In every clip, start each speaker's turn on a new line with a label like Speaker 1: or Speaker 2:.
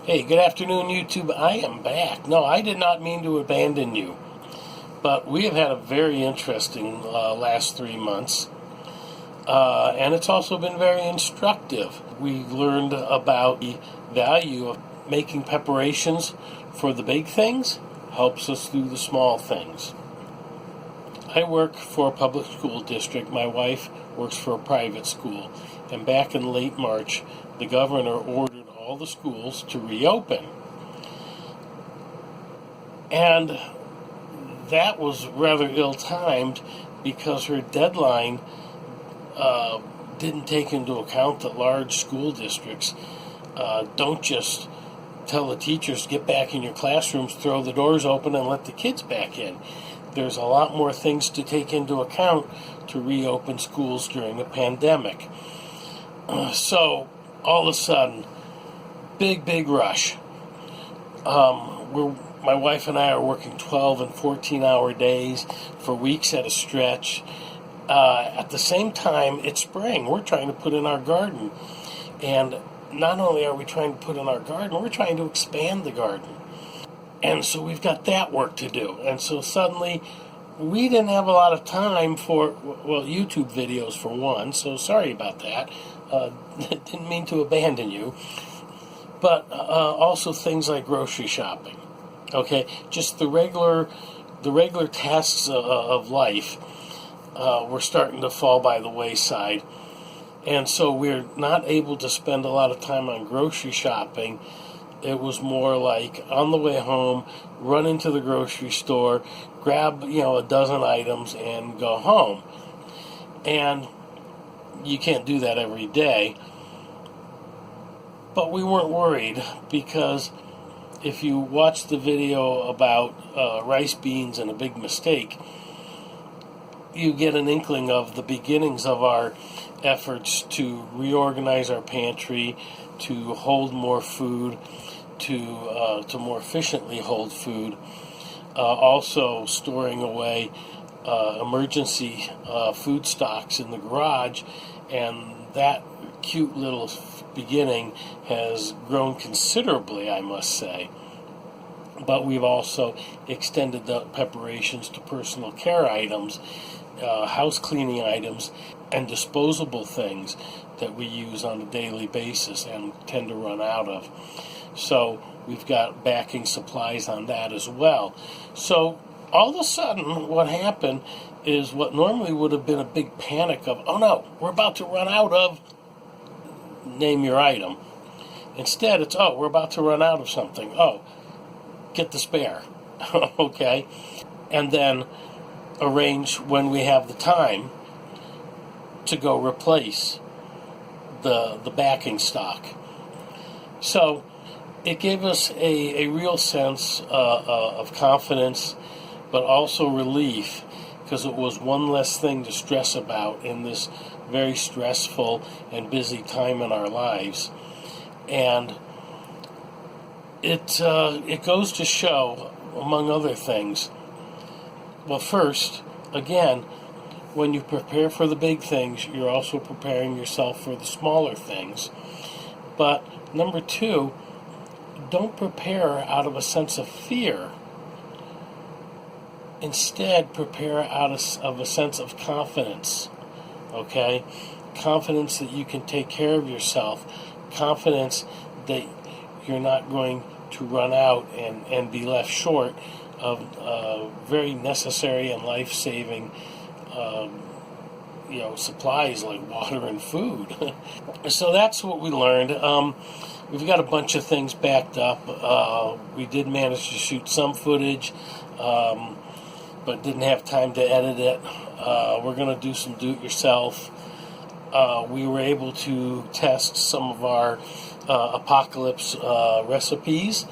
Speaker 1: Hey, good afternoon, YouTube. I am back. No, I did not mean to abandon you, but we have had a very interesting last 3 months, and it's also been very instructive. We learned about the value of making preparations for the big things, helps us through the small things. I work for a public school district. My wife works for a private school, and back in late March, the governor ordered all the schools to reopen. And that was rather ill-timed because her deadline didn't take into account that large school districts don't just tell the teachers, get back in your classrooms, throw the doors open, and let the kids back in. There's a lot more things to take into account to reopen schools during a pandemic. So, all of a sudden, big rush. My wife and I are working 12 and 14-hour days for weeks at a stretch. At the same time, it's spring. We're trying to put in our garden. And not only are we trying to put in our garden, we're trying to expand the garden. And so we've got that work to do. And so suddenly, we didn't have a lot of time for, YouTube videos for one, so sorry about that. Didn't mean to abandon you. But also things like grocery shopping. Okay, just the regular tasks of life were starting to fall by the wayside. And so we're not able to spend a lot of time on grocery shopping. It was more like on the way home, run into the grocery store, grab, a dozen items and go home. And you can't do that every day. But we weren't worried because if you watch the video about rice beans and a big mistake, you get an inkling of the beginnings of our efforts to reorganize our pantry, to hold more food, to more efficiently hold food. Also storing away emergency food stocks in the garage, and that cute little beginning has grown considerably, I must say. But we've also extended the preparations to personal care items, house cleaning items, and disposable things that we use on a daily basis and tend to run out of. So we've got backing supplies on that as well. So all of a sudden, what happened is what normally would have been a big panic of, oh no, we're about to run out of, name your item. Instead, it's, we're about to run out of something. Oh, get the spare. Okay? And then arrange when we have the time to go replace the backing stock. So it gave us a real sense of confidence, but also relief, because it was one less thing to stress about in this very stressful and busy time in our lives. And it goes to show, among other things, well, first, again, when you prepare for the big things, you're also preparing yourself for the smaller things. But number two, don't prepare out of a sense of fear. Instead, prepare out of a sense of confidence. Okay? Confidence that you can take care of yourself. Confidence that you're not going to run out and be left short of very necessary and life-saving supplies like water and food. So that's what we learned. We've got a bunch of things backed up. We did manage to shoot some footage, but didn't have time to edit it. We're going to do some do-it-yourself. We were able to test some of our apocalypse recipes,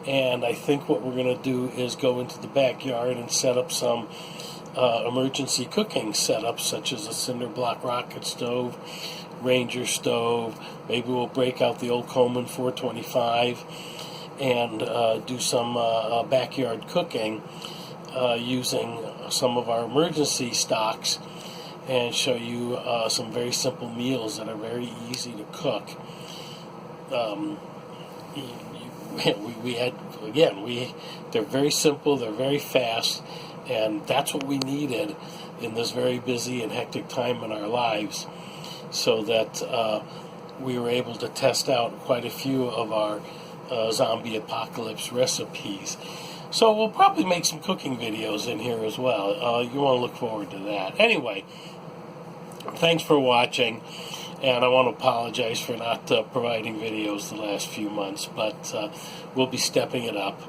Speaker 1: and I think what we're going to do is go into the backyard and set up some emergency cooking setups, such as a cinder block rocket stove, Ranger stove. Maybe we'll break out the old Coleman 425 and do some backyard cooking using some of our emergency stocks, and show you some very simple meals that are very easy to cook. we had, again, they're very simple, they're very fast, and that's what we needed in this very busy and hectic time in our lives, so that we were able to test out quite a few of our zombie apocalypse recipes. So we'll probably make some cooking videos in here as well. You want to look forward to that. Anyway, thanks for watching, and I want to apologize for not providing videos the last few months, but we'll be stepping it up.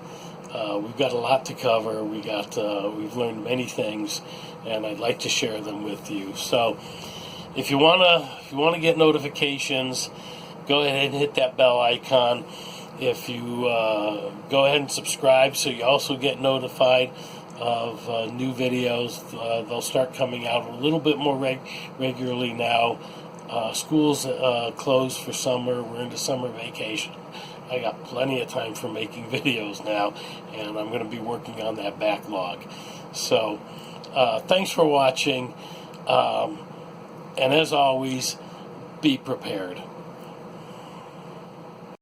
Speaker 1: We've got a lot to cover. We've learned many things, and I'd like to share them with you. So if you wanna get notifications, go ahead and hit that bell icon. If you go ahead and subscribe, so you also get notified of new videos. They'll start coming out a little bit more regularly now. Schools closed for summer. We're into summer vacation. I got plenty of time for making videos now, and I'm going to be working on that backlog. So thanks for watching, and as always, be prepared.